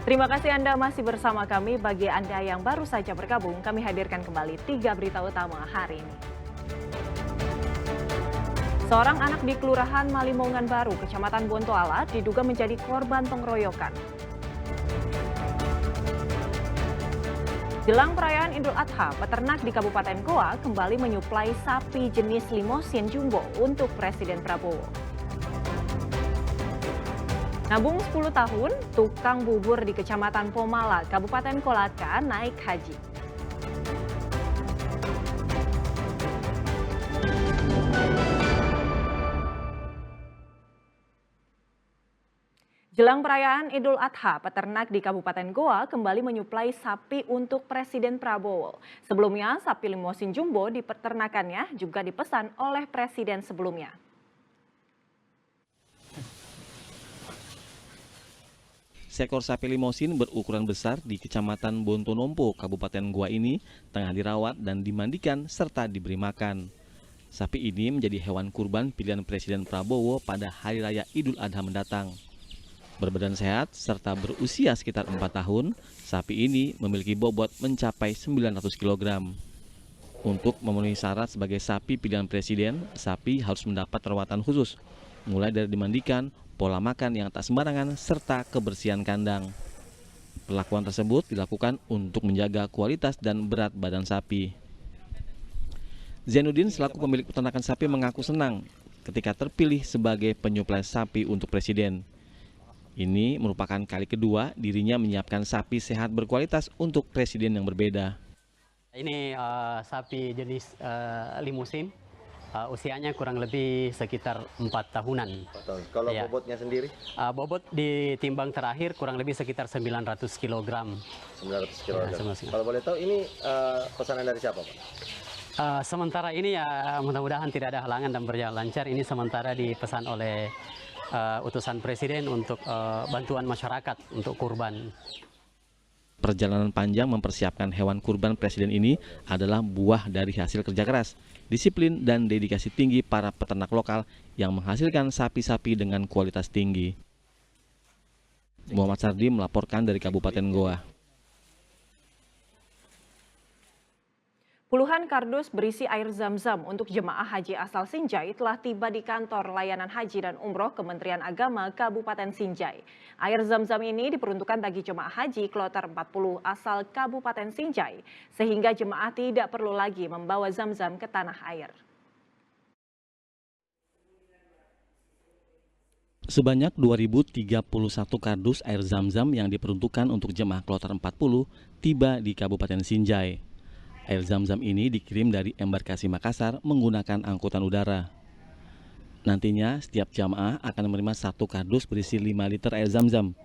Terima kasih Anda masih bersama kami. Bagi Anda yang baru saja bergabung, kami hadirkan kembali 3 berita utama hari ini. Seorang anak di Kelurahan Malimongan Baru, Kecamatan Bontoala, diduga menjadi korban pengeroyokan. Jelang perayaan Idul Adha, peternak di Kabupaten Goa kembali menyuplai sapi jenis limosin jumbo untuk Presiden Prabowo. Nabung 10 tahun, tukang bubur di Kecamatan Pomala, Kabupaten Kolaka naik haji. Jelang perayaan Idul Adha, peternak di Kabupaten Goa kembali menyuplai sapi untuk Presiden Prabowo. Sebelumnya, sapi limosin jumbo di peternakannya juga dipesan oleh Presiden sebelumnya. Seekor sapi limosin berukuran besar di Kecamatan Bontonompo, Kabupaten Goa ini tengah dirawat dan dimandikan serta diberi makan. Sapi ini menjadi hewan kurban pilihan Presiden Prabowo pada Hari Raya Idul Adha mendatang. Berbadan sehat serta berusia sekitar 4 tahun, sapi ini memiliki bobot mencapai 900 kg. Untuk memenuhi syarat sebagai sapi pilihan Presiden, sapi harus mendapat perawatan khusus, mulai dari dimandikan, pola makan yang tak sembarangan, serta kebersihan kandang. Perlakuan tersebut dilakukan untuk menjaga kualitas dan berat badan sapi. Zainuddin selaku pemilik peternakan sapi mengaku senang ketika terpilih sebagai penyuplai sapi untuk Presiden. Ini merupakan kali kedua dirinya menyiapkan sapi sehat berkualitas untuk Presiden yang berbeda. Ini sapi jenis limusin. Usianya kurang lebih sekitar 4 tahunan. Kalau ya. Bobotnya sendiri? Bobot ditimbang terakhir kurang lebih sekitar 900 kg. 900 kg. Kalau boleh tahu ini pesanan dari siapa, Pak? Sementara ini ya mudah-mudahan tidak ada halangan dan berjalan lancar. Ini sementara dipesan oleh utusan Presiden untuk bantuan masyarakat untuk kurban. Perjalanan panjang mempersiapkan hewan kurban Presiden ini adalah buah dari hasil kerja keras, disiplin, dan dedikasi tinggi para peternak lokal yang menghasilkan sapi-sapi dengan kualitas tinggi. Muhammad Sardi melaporkan dari Kabupaten Goa. Puluhan kardus berisi air zam-zam untuk jemaah haji asal Sinjai telah tiba di kantor layanan haji dan umroh Kementerian Agama Kabupaten Sinjai. Air zam-zam ini diperuntukkan bagi jemaah haji kloter 40 asal Kabupaten Sinjai, sehingga jemaah tidak perlu lagi membawa zam-zam ke tanah air. Sebanyak 2.031 kardus air zam-zam yang diperuntukkan untuk jemaah kloter 40 tiba di Kabupaten Sinjai. Air zam-zam ini dikirim dari embarkasi Makassar menggunakan angkutan udara. Nantinya setiap jamaah akan menerima 1 kardus berisi 5 liter air zam-zam.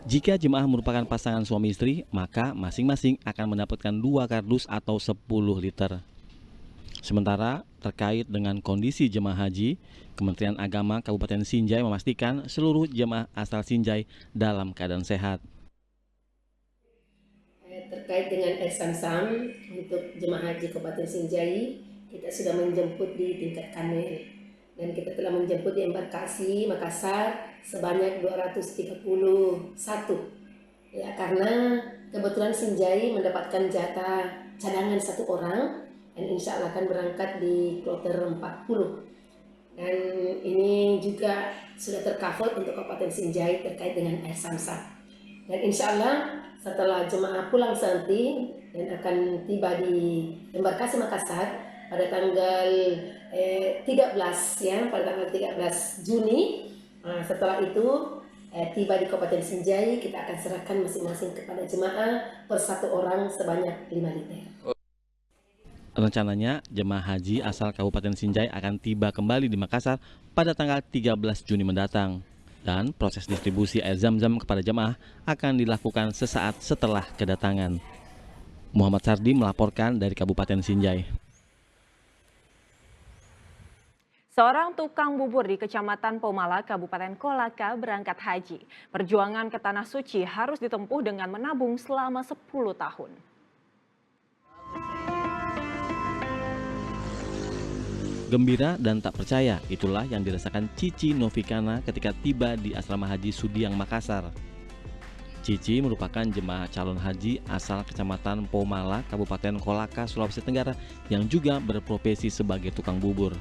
Jika jemaah merupakan pasangan suami istri, maka masing-masing akan mendapatkan 2 kardus atau 10 liter. Sementara terkait dengan kondisi jemaah haji, Kementerian Agama Kabupaten Sinjai memastikan seluruh jemaah asal Sinjai dalam keadaan sehat. Terkait dengan air zam-zam untuk jemaah haji Kabupaten Sinjai, kita sudah menjemput di tingkat kanwil dan kita telah menjemput di embarkasi Makassar sebanyak 231. Ya, karena kebetulan Sinjai mendapatkan jatah cadangan 1 orang dan insya Allah akan berangkat di kloter 40. Dan ini juga sudah tercover untuk Kabupaten Sinjai terkait dengan air zam-zam. Dan insya Allah setelah jemaah pulang nanti dan akan tiba di embarkasi Makassar pada tanggal 13 ya, pada tanggal 13 Juni. Setelah itu tiba di Kabupaten Sinjai, kita akan serahkan masing-masing kepada jemaah per 1 orang sebanyak 5 liter. Rencananya jemaah haji asal Kabupaten Sinjai akan tiba kembali di Makassar pada tanggal 13 Juni mendatang. Dan proses distribusi air zam-zam kepada jemaah akan dilakukan sesaat setelah kedatangan. Muhammad Sardi melaporkan dari Kabupaten Sinjai. Seorang tukang bubur di Kecamatan Pomala, Kabupaten Kolaka berangkat haji. Perjuangan ke Tanah Suci harus ditempuh dengan menabung selama 10 tahun. Gembira dan tak percaya, itulah yang dirasakan Cici Novikana ketika tiba di Asrama Haji Sudiang, Makassar. Cici merupakan jemaah calon haji asal Kecamatan Pomala, Kabupaten Kolaka, Sulawesi Tenggara yang juga berprofesi sebagai tukang bubur.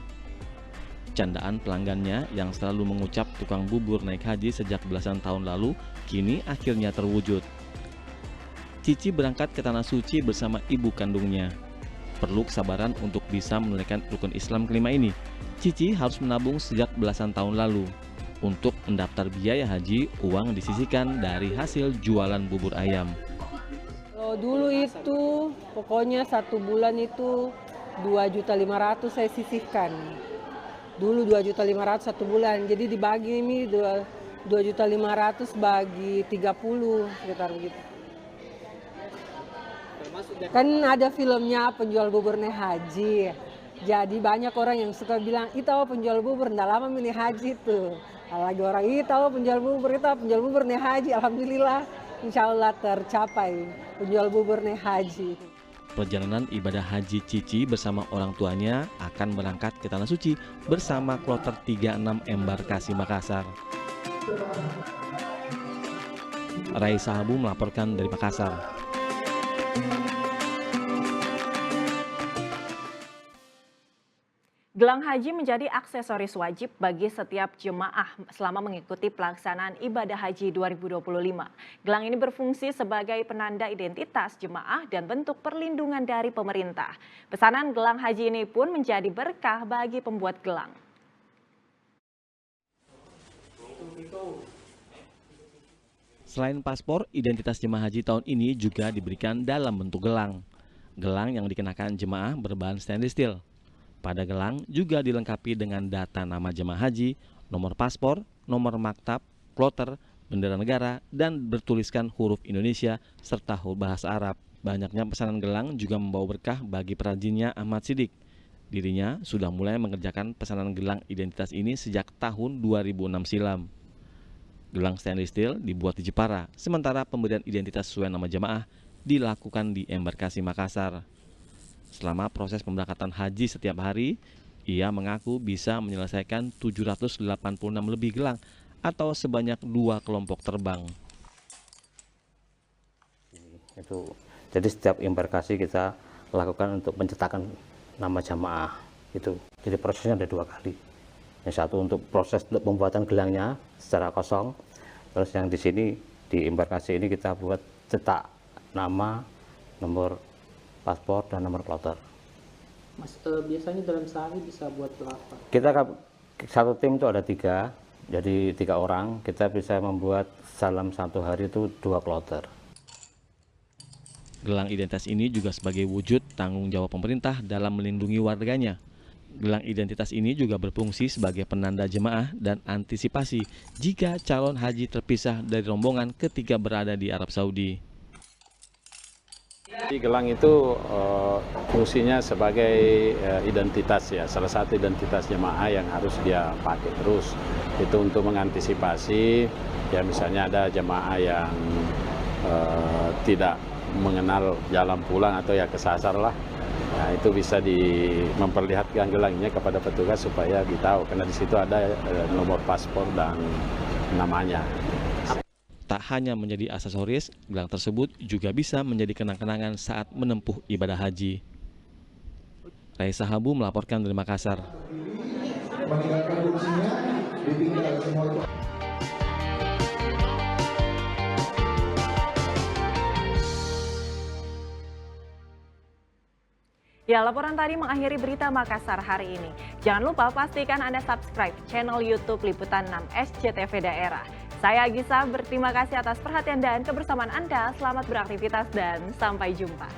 Candaan pelanggannya yang selalu mengucap tukang bubur naik haji sejak belasan tahun lalu kini akhirnya terwujud. Cici berangkat ke Tanah Suci bersama ibu kandungnya. Perlu kesabaran untuk bisa menunaikan rukun Islam kelima ini. Cici harus menabung sejak belasan tahun lalu. Untuk mendaftar biaya haji, uang disisihkan dari hasil jualan bubur ayam. Kalau dulu itu pokoknya 1 bulan itu 2.500.000 saya sisihkan. Dulu 2.500.000 1 bulan. Jadi dibagi ini 2.500.000 bagi 30 sekitar begitu. Kan ada filmnya penjual bubur naik haji. Jadi banyak orang yang suka bilang, "Itu penjual bubur, nggak lama milih haji tuh." Lagi orang itu penjual bubur naik haji. Alhamdulillah, insya Allah tercapai penjual bubur naik haji. Perjalanan ibadah haji Cici bersama orang tuanya akan berangkat ke Tanah Suci bersama kloter 36 Embarkasi Makassar. Raisa Habu melaporkan dari Makassar. Gelang haji menjadi aksesoris wajib bagi setiap jemaah selama mengikuti pelaksanaan ibadah haji 2025. Gelang ini berfungsi sebagai penanda identitas jemaah dan bentuk perlindungan dari pemerintah. Pesanan gelang haji ini pun menjadi berkah bagi pembuat gelang. Selain paspor, identitas jemaah haji tahun ini juga diberikan dalam bentuk gelang. Gelang yang dikenakan jemaah berbahan stainless steel. Pada gelang juga dilengkapi dengan data nama jemaah haji, nomor paspor, nomor maktab, kloter, bendera negara, dan bertuliskan huruf Indonesia serta bahasa Arab. Banyaknya pesanan gelang juga membawa berkah bagi perajinnya Ahmad Sidik. Dirinya sudah mulai mengerjakan pesanan gelang identitas ini sejak tahun 2006 silam. Gelang stainless steel dibuat di Jepara, sementara pemberian identitas sesuai nama jemaah dilakukan di Embarkasi Makassar. Selama proses pemberangkatan haji setiap hari, ia mengaku bisa menyelesaikan 786 lebih gelang atau sebanyak 2 kelompok terbang. Jadi setiap embarkasi kita lakukan untuk pencetakan nama jamaah itu. Jadi prosesnya ada 2 kali. Yang satu untuk proses pembuatan gelangnya secara kosong, terus yang di sini di embarkasi ini kita buat cetak nama, nomor paspor dan nomor kloter. Mas, biasanya dalam sehari bisa buat berapa? Kita satu tim itu ada 3, jadi 3 orang kita bisa membuat dalam 1 hari itu 2 kloter. Gelang identitas ini juga sebagai wujud tanggung jawab pemerintah dalam melindungi warganya. Gelang identitas ini juga berfungsi sebagai penanda jemaah dan antisipasi jika calon haji terpisah dari rombongan ketika berada di Arab Saudi. Gelang itu fungsinya sebagai identitas ya, salah satu identitas jemaah yang harus dia pakai terus. Itu untuk mengantisipasi ya, misalnya ada jemaah yang tidak mengenal jalan pulang atau ya kesasar lah. Nah, itu bisa memperlihatkan gelangnya kepada petugas supaya ditahu, karena di situ ada nomor paspor dan namanya. Tak hanya menjadi aksesoris, gelang tersebut juga bisa menjadi kenang-kenangan saat menempuh ibadah haji. Raisa Habu melaporkan dari Makassar. Ya, laporan tadi mengakhiri berita Makassar hari ini. Jangan lupa pastikan Anda subscribe channel YouTube Liputan 6 SCTV Daerah. Saya Agisa, berterima kasih atas perhatian dan kebersamaan Anda. Selamat beraktivitas dan sampai jumpa.